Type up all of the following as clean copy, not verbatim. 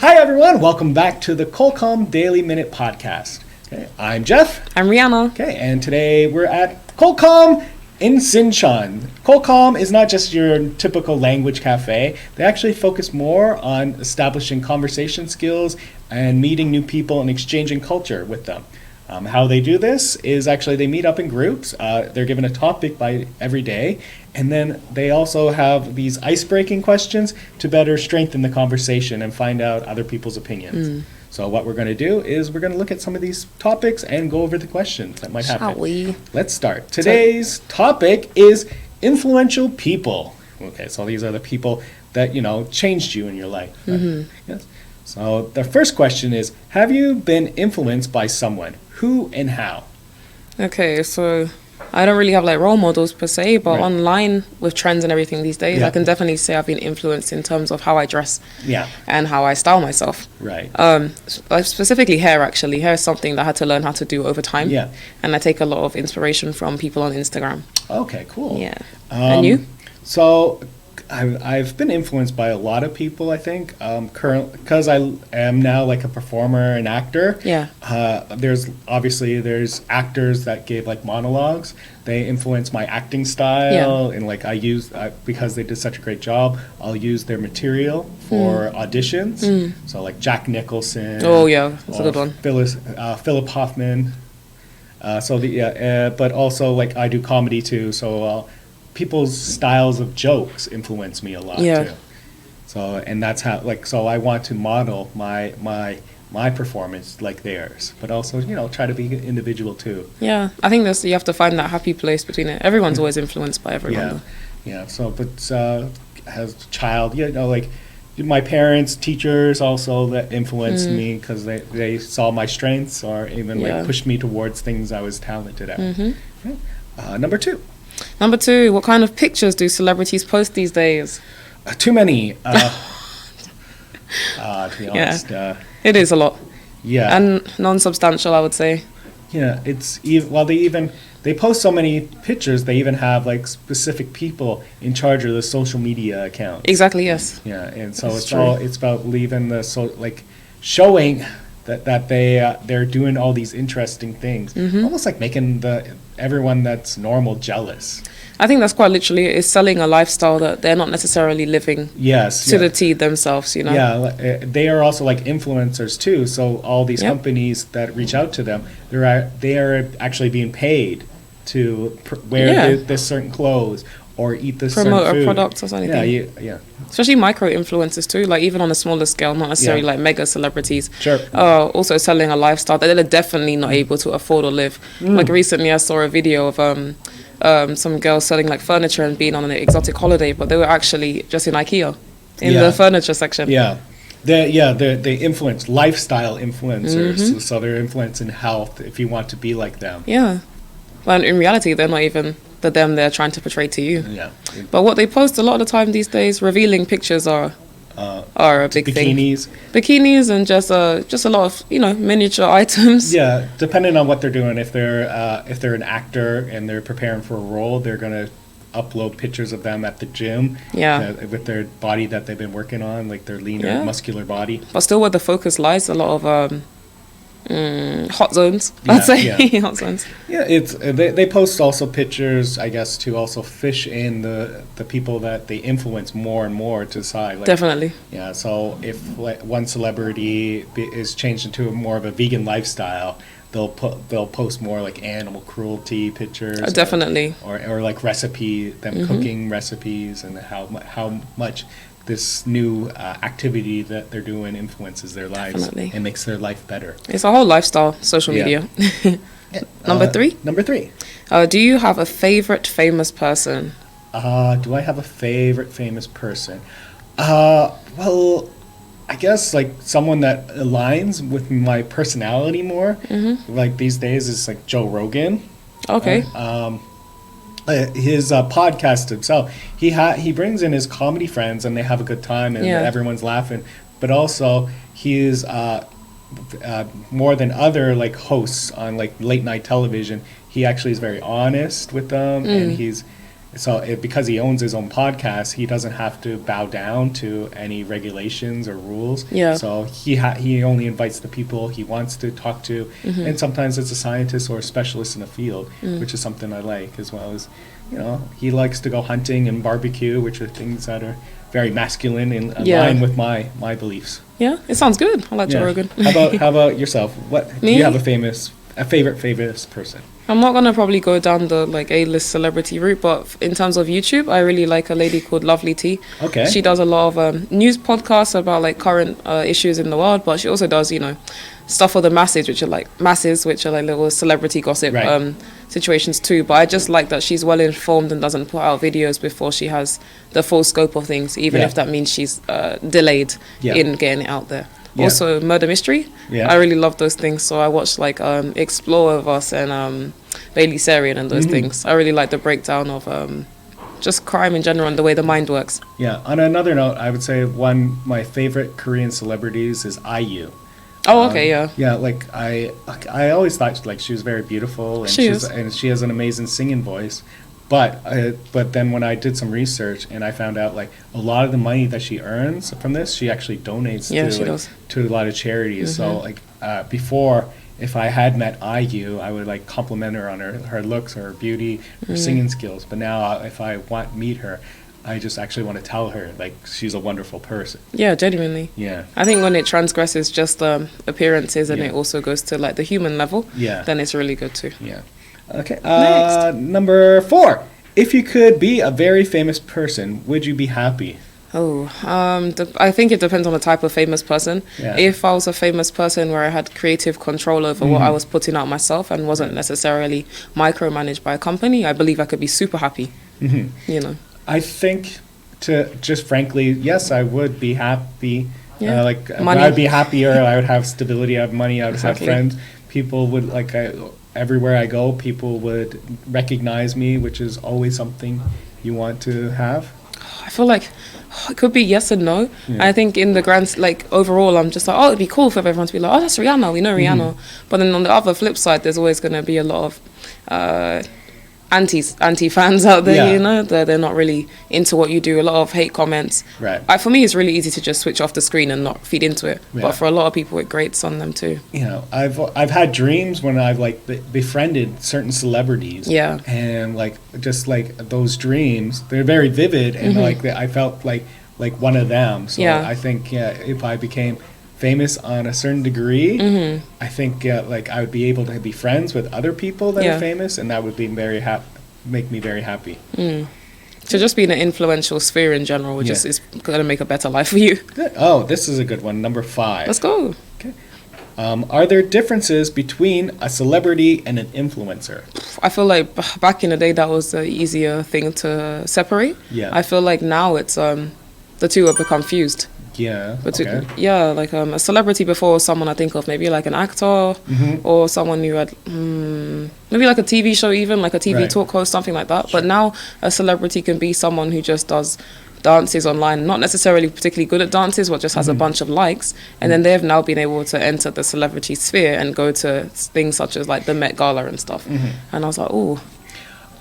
Hi everyone, welcome back to the Colcom Daily Minute Podcast. Okay, I'm Jeff. I'm Rihanna. Okay, and today we're at Colcom in Sinchon. Colcom is not just your typical language cafe. They actually focus more on establishing conversation skills and meeting new people and exchanging culture with them. How they do this is actually they meet up in groups. They're given a topic by every day, and then they also have these ice-breaking questions to better strengthen the conversation and find out other people's opinions. So what we're going to do is we're going to look at some of these topics and go over the questions that might happen. Shall we? Let's start. Today's topic is influential people. Okay, so these are the people that, changed you in your life. Right? Yes. So the first question is, have you been influenced by someone? Who and how? Okay, so I don't really have like role models per se, but Right. online with trends and everything these days, Yeah. I can definitely say I've been influenced in terms of how I dress Yeah, and how I style myself. right. Specifically hair, actually. Hair is something that I had to learn how to do over time. Yeah. And I take a lot of inspiration from people on Instagram. Okay, cool. Yeah. And you? So I've been influenced by a lot of people, I think. Because I am now like a performer and actor. Yeah. There's actors that gave like monologues. They influence my acting style, Yeah. and like because they did such a great job, I'll use their material for auditions. So like Jack Nicholson. Oh, yeah. That's a or good one. Philip Hoffman. But also like I do comedy too. So people's styles of jokes influence me a lot Yeah. too. So and that's how so I want to model my performance like theirs, but also try to be an individual too. Yeah. I think you have to find that happy place between it. Everyone's always influenced by everyone. Yeah, though. yeah. So but as a child, like my parents, teachers also that influenced me because they saw my strengths or even Yeah. like pushed me towards things I was talented at. Okay. Number two. Number two, what kind of pictures do celebrities post these days? Too many. To be honest. It is a lot. Yeah. And non-substantial, I would say. Yeah, they post so many pictures. They even have like specific people in charge of the social media account. Exactly, yes. Yeah, and so That's it's about leaving showing that they're doing all these interesting things, almost like making everyone that's normal jealous. I think that's quite literally it, is selling a lifestyle that they're not necessarally living Yes. to the T themselves, Yeah, they are also like influencers too. So all these Yep. companies that reach out to them, they are actually being paid to wear Yeah. this certain clothes or eat this Promote certain a food. product or something. Yeah. Especially micro influencers too, like even on a smaller scale, not necessarily Yeah. like mega celebrities. Sure. Also selling a lifestyle that they're definitely not able to afford or live. Like recently I saw a video of some girls selling like furniture and being on an exotic holiday, but they were actually just in IKEA in Yeah. the furniture section. Yeah. They influence lifestyle influencers. So they're influencing health if you want to be like them. Yeah. But in reality, they're not even the them they're trying to portray to you. Yeah. But what they post a lot of the time these days, revealing pictures are a big thing. Bikinis and just a lot of miniature items. Yeah, depending on what they're doing. If they're an actor and they're preparing for a role, they're gonna upload pictures of them at the gym. Yeah. With their body that they've been working on, like their leaner, Yeah. muscular body. But still, where the focus lies, a lot of hot zones. I'd say Yeah. hot zones. Yeah, it's they post also pictures, I guess, to also fish in the people that they influence more and more to decide. Like, Definitely. Yeah, so if one celebrity is changed into more of a vegan lifestyle, they'll post more like animal cruelty pictures. Definitely. Or like cooking recipes and how much this new activity that they're doing influences their lives. Definitely. And makes their life better. It's a whole lifestyle, social Yeah. media. Number three? Number three. Do you have a favorite famous person? Do I have a favorite famous person? Well, I guess like someone that aligns with my personality more. Like these days is like Joe Rogan. Okay. His podcast himself, he brings in his comedy friends and they have a good time and Yeah. everyone's laughing. But also he is more than other like hosts on like late night television. He actually is very honest with them and because he owns his own podcast, he doesn't have to bow down to any regulations or rules. Yeah. So he only invites the people he wants to talk to, and sometimes it's a scientist or a specialist in a field, which is something I like, as well as, he likes to go hunting and barbecue, which are things that are very masculine and align with my beliefs. Yeah, it sounds good. I like Joe Rogan. How about yourself? Do you have a favorite person? I'm not gonna probably go down the A-list celebrity route, but in terms of YouTube, I really like a lady called Lovely T. Okay. She does a lot of news podcasts about current issues in the world, but she also does stuff for the masses, which are like little celebrity gossip situations too. But I just like that she's well informed and doesn't put out videos before she has the full scope of things, even if that means she's delayed in getting it out there. Yeah. Also, murder mystery. Yeah. I really love those things. So I watched Explore of Us and Bailey Sarian and those things. I really like the breakdown of just crime in general and the way the mind works. Yeah. On another note, I would say my favorite Korean celebrities is IU. Oh, okay, yeah. Yeah, I always thought she was very beautiful, and she has an amazing singing voice. But then when I did some research and I found out a lot of the money that she earns from this, she actually donates to a lot of charities. So before, if I had met IU, I would compliment her on her looks, her beauty, her singing skills. But now if I meet her, I just actually want to tell her she's a wonderful person. Yeah, genuinely. Yeah. I think when it transgresses just appearances and it also goes to the human level, then it's really good too. Yeah. Okay. Number 4. If you could be a very famous person, would you be happy? I think it depends on the type of famous person. Yeah. If I was a famous person where I had creative control over what I was putting out myself and wasn't necessarily micromanaged by a company, I believe I could be super happy. I think, frankly, yes, I would be happy. Yeah. Money. I'd be happier. I would have stability. I have money. I would have friends. People would everywhere I go, people would recognize me, which is always something you want to have. I feel like it could be yes and no. Yeah. I think in the grand, overall, I'm just it'd be cool for everyone to be oh, that's Rihanna, we know Rihanna. But then on the other flip side, there's always going to be a lot of anti-fans out there, they're not really into what you do, a lot of hate comments. Right. For me, it's really easy to just switch off the screen and not feed into it. Yeah. But for a lot of people, it grates on them too. I've had dreams when I've befriended certain celebrities. Yeah. And those dreams, they're very vivid, and I felt like one of them. So I think if I became famous on a certain degree, I think I would be able to be friends with other people that are famous, and that would be make me very happy. So just being an influential sphere in general, which is going to make a better life for you. Good. Oh, this is a good one. Number 5. Let's go. Okay. Are there differences between a celebrity and an influencer? I feel like back in the day that was the easier thing to separate. Yeah. I feel like now it's the two have become fused. Yeah. A celebrity before was someone I think of maybe an actor or someone who had maybe a TV show, even a TV talk host, something like that. Sure. But now a celebrity can be someone who just does dances online, not necessarily particularly good at dances, but just has a bunch of likes, and then they've now been able to enter the celebrity sphere and go to things such as the Met Gala and stuff. And I was like, ooh.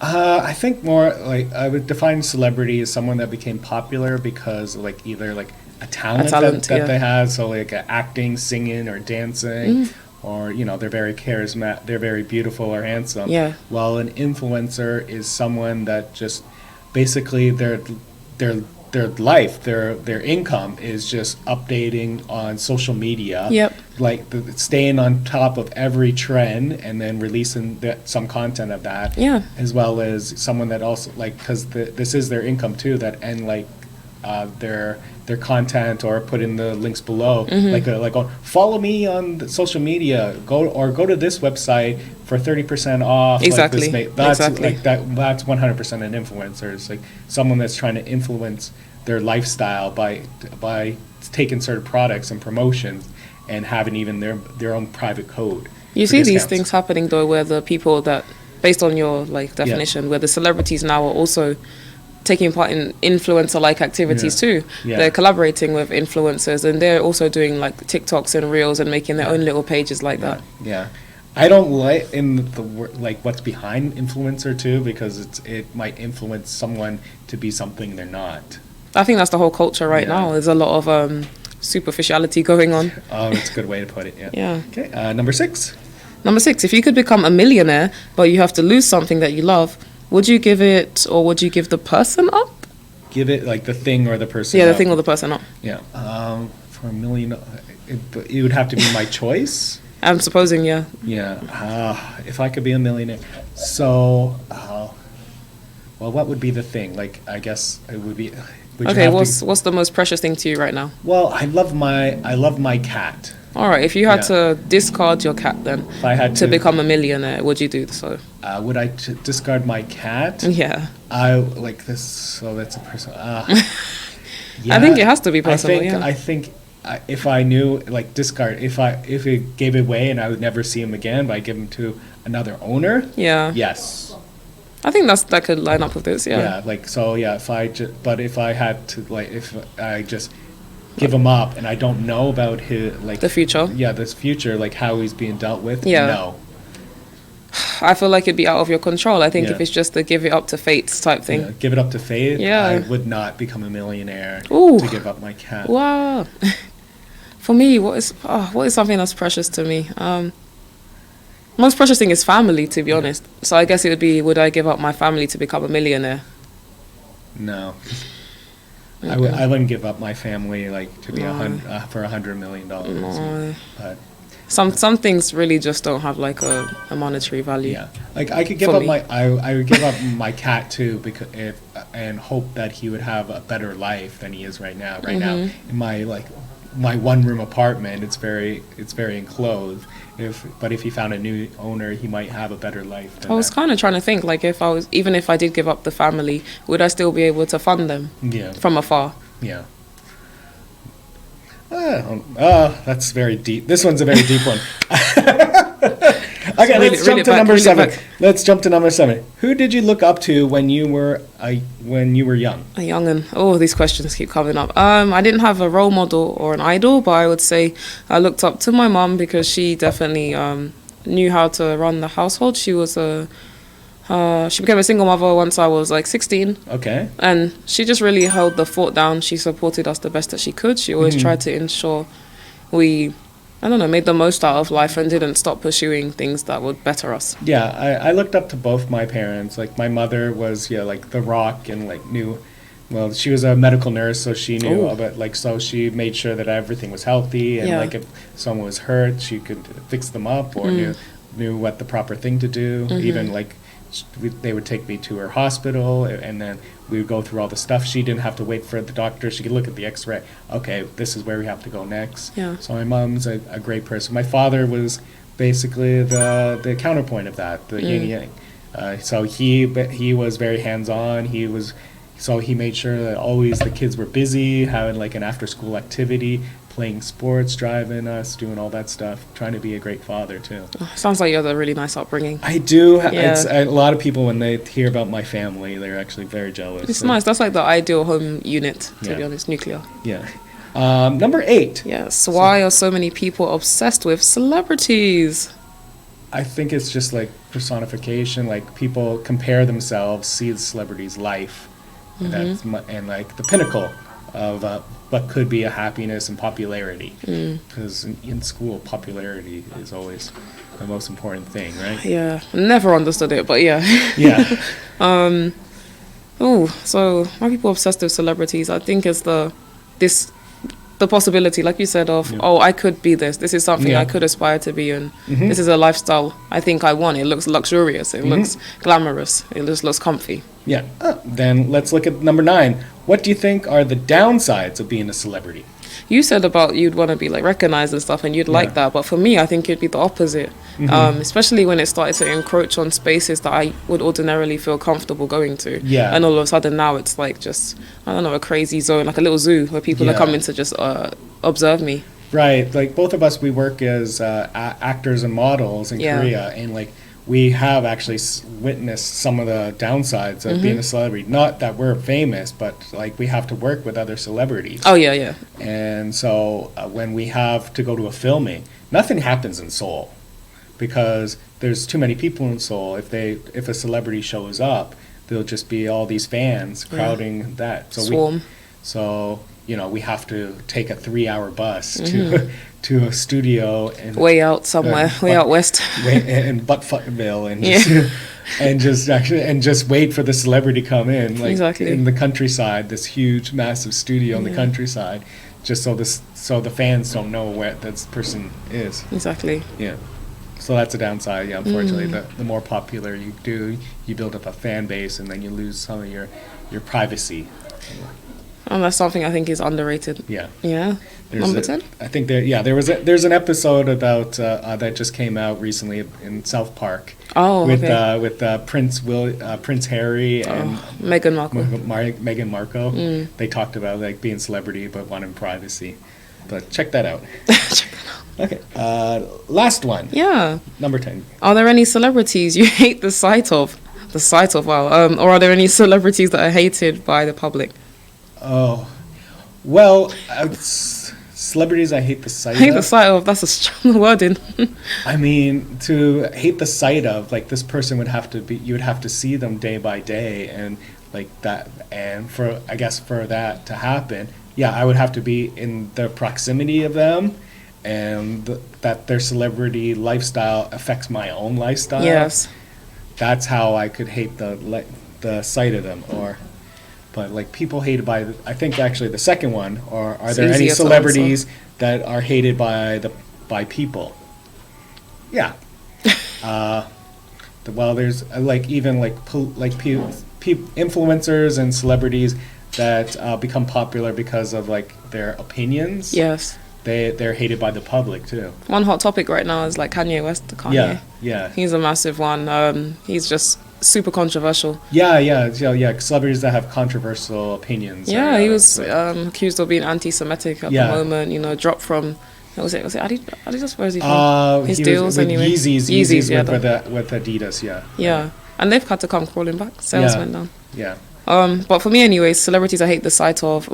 I think more I would define celebrity as someone that became popular because either a talent that they have, so acting, singing, or dancing, or they're very charismatic, they're very beautiful or handsome. Yeah. While an influencer is someone that just basically their life, their income is just updating on social media. Yep. Staying on top of every trend and then releasing some content of that. Yeah. As well as someone that also because this is their income too, their content, or put in the links below, follow me on the social media, go to this website for 30% off. Exactly. That's 100% an influencer. It's someone that's trying to influence their lifestyle by taking certain products and promotions and having even their own private code. You see these things happening though, where the people that, based on your definition, where the celebrities now are also taking part in influencer-like activities too. Yeah. They're collaborating with influencers, and they're also doing TikToks and Reels and making their own little pages that. Yeah. I don't like like what's behind influencer too, because it might influence someone to be something they're not. I think that's the whole culture right Yeah. now. There's a lot of superficiality going on. Oh, that's a good way to put it. Yeah. Yeah. Okay. Number 6. Number 6, if you could become a millionaire, but you have to lose something that you love, would you give it or would you give the person up? Give it like the thing or the person. Yeah, the up. thing or the person up. Yeah. For $1 million, it would have to be my choice. I'm supposing, yeah. Yeah. If I could be a millionaire, so well, what would be the thing? Like, I guess it would be. Would you Okay, have to- what's the most precious thing to you right now? Well, I love my cat. All right, if you had Yeah. to discard your cat then If I had to become a millionaire, would you do so? would I discard my cat? Yeah. I like this. So that's a person. I think it has to be personal, I think if I knew, like, discard, if it gave it away and I would never see him again, but I give him to another owner. Yeah. Yes. I think that could line up with this, yeah. Yeah. Like, so yeah. But if I had to, like, if I just give him up and I don't know about his, like, The future. Yeah, this future, like how he's being dealt with. Yeah. No. I feel like it'd be out of your control. I think Yeah. if it's just a give it up to fate type thing. Yeah, give it up to fate. Yeah. I would not become a millionaire Ooh. to give up my cat. Wow. For me, what is something that's precious to me? Most precious thing is family, to be honest. So I guess it would be, would I give up my family to become a millionaire? No. Okay. I wouldn't give up my family, like, to be No. for $100 million. No. But Some things really just don't have like a monetary value. yeah, like I could give For up me. I would give up my cat too, because and hope that he would have a better life than he is right now. Right now, Mm-hmm. in my 1-room apartment, it's very enclosed. But if he found a new owner, he might have a better life. Than I was that. kind of trying to think, like, even if I did give up the family, would I still be able to fund them Yeah, from afar? yeah. That's very deep. This one's a very deep one. Okay, Reel let's it jump to back, number reel it 7. back. Let's jump to number 7. Who did you look up to when you were young? A young'un. Oh, these questions keep coming up. I didn't have a role model or an idol, but I would say I looked up to my mum because she definitely knew how to run the household. She was she became a single mother once I was like 16, Okay. and she just really held the fort down. She supported us the best that she could. She always tried to ensure we, made the most out of life and didn't stop pursuing things that would better us. Yeah, I looked up to both my parents. Like, my mother was, like the rock, and like she was a medical nurse, so she knew Ooh. about, like, so she made sure that everything was healthy, and Yeah. like if someone was hurt, she could fix them up, or knew what the proper thing to do. Even like they would take me to her hospital, and then we would go through all the stuff. She didn't have to wait for the doctor. She could look at the x-ray. Okay, this is where we have to go next. Yeah. So my mom's a great person. My father was basically the counterpoint of that, the yin yang. So he was very hands-on. So he made sure that always the kids were busy, having like an after-school activity, playing sports, driving us, doing all that stuff, trying to be a great father too. Sounds like you had a really nice upbringing. I do. Yeah. It's a lot of people, when they hear about my family, they're actually very jealous. It's nice. That's like the ideal home unit, to Yeah. be honest, nuclear. Yeah. Number 8. Yes. Why are so many people obsessed with celebrities? I think it's just like personification. Like, people compare themselves, see the celebrity's life, and that's and like the pinnacle of what could be a happiness and popularity. Because in school, popularity is always the most important thing, right? Yeah. Never understood it, but yeah. Yeah. So why are people obsessed with celebrities? I think it's the possibility, like you said, of I could be this. This is something Yeah. I could aspire to be in. This is a lifestyle I think I want. It looks luxurious. It looks glamorous. It just looks comfy. Yeah. Then let's look at number 9. What do you think are the downsides of being a celebrity? You said about you'd want to be like recognized and stuff, and you'd like that. But for me, I think it'd be the opposite. Especially when it started to encroach on spaces that I would ordinarily feel comfortable going to. Yeah. And all of a sudden now it's like just, a crazy zone, like a little zoo where people are Yeah. coming to just observe me. Right. Like, both of us, we work as actors and models in Yeah. Korea, and like we have actually witnessed some of the downsides of being a celebrity. Not that we're famous, but like we have to work with other celebrities. Oh, yeah. And so when we have to go to a filming, nothing happens in Seoul. because there's too many people in Seoul. If a celebrity shows up, there'll just be all these fans crowding that. So Swarm. we have to take a 3-hour bus to a studio and Way out somewhere, way out west. in Buttfuckville and just wait for the celebrity to come in, like Exactly. in the countryside, this huge, massive studio in the countryside, just so the fans don't know where this person is. Exactly. Yeah. So that's a downside. Yeah, unfortunately, the more popular you do, you build up a fan base, and then you lose some of your privacy. And that's something I think is underrated. Yeah. Yeah. Number 10? I think there's an episode about that just came out recently in South Park. Oh, with okay. with Prince Harry and Meghan Markle. Meghan Markle. They talked about like being celebrity but wanting privacy. But check that out. Okay. Last one. Yeah. Number 10. Are there any celebrities you hate the sight of? The sight of, wow. Or are there any celebrities that are hated by the public? Oh, well, celebrities I hate the sight Hate of. the sight of, that's a strong wording. I mean, to hate the sight of, like, this person would have to be, you would have to see them day by day, and like that, and for that to happen, yeah, I would have to be in the proximity of them, and that their celebrity lifestyle affects my own lifestyle. Yes. That's how I could hate the sight of them, but like people hated by, I think actually the second one, or are there any celebrities that are hated by people? Yeah. Well, there's like even influencers and celebrities that become popular because of like their opinions. Yes. They're hated by the public too. One hot topic right now is like Kanye West. Yeah. He's a massive one. He's just super controversial. Yeah. Celebrities that have controversial opinions. Yeah, he was accused of being anti-Semitic at the moment. Dropped from, what was it Adidas? Where is he from? His deals anyway. Yeezys with Adidas. Yeah, and they've had to come crawling back. Sales went down. Yeah. But for me, anyways, celebrities I hate the sight of.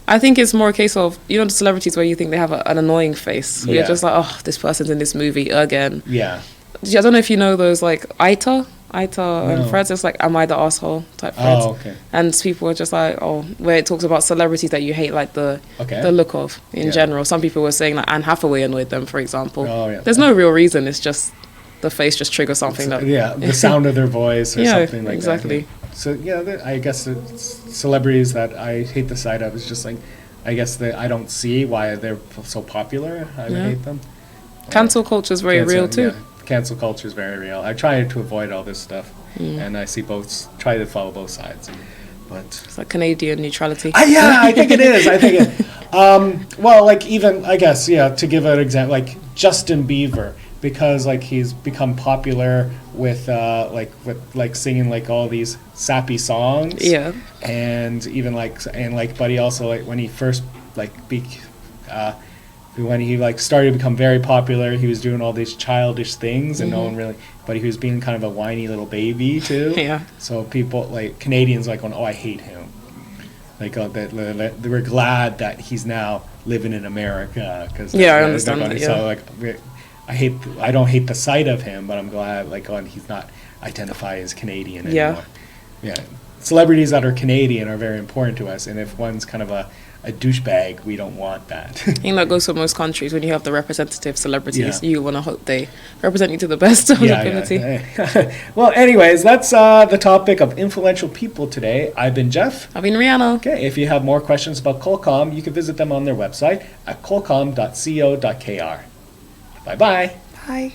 I think it's more a case of, the celebrities where you think they have an annoying face. You're just like, oh, this person's in this movie again. Yeah. I don't know if you know those, like, Aita and Fred's, it's like, am I the asshole type Fred's. Oh, okay. And people are just like, where it talks about celebrities that you hate, like, the look of in general. Some people were saying, like, Anne Hathaway annoyed them, for example. Oh, yeah. There's no real reason. It's just the face just triggers something. The sound of their voice or something like exactly. that. So, I guess celebrities that I hate the sight of is just like, I guess I don't see why they're so popular. I would hate them. Cancel culture is very real too. Yeah. Cancel culture is very real. I try to avoid all this stuff, and I try to follow both sides. But it's like Canadian neutrality. I think it is. Well, like even, I guess, to give an example, like Justin Bieber, because like he's become popular with singing like all these sappy songs. Yeah. And even but he also like when he first when he like started to become very popular, he was doing all these childish things, and no one really, but he was being kind of a whiny little baby too. Yeah. So people like Canadians like going, I hate him. Like that they were glad that he's now living in America because I understand that. Yeah. So like I don't hate the sight of him, but I'm glad he's not identify as Canadian anymore. Yeah. Celebrities that are Canadian are very important to us, and if one's kind of a douchebag, we don't want that. I think that goes for most countries. When you have the representative celebrities, you want to hope they represent you to the best of their ability. Well, anyways, that's the topic of influential people today. I've been Jeff. I've been Rihanna. Okay, if you have more questions about Qualcomm, you can visit them on their website at qualcomm.co.kr. Bye-bye. Bye.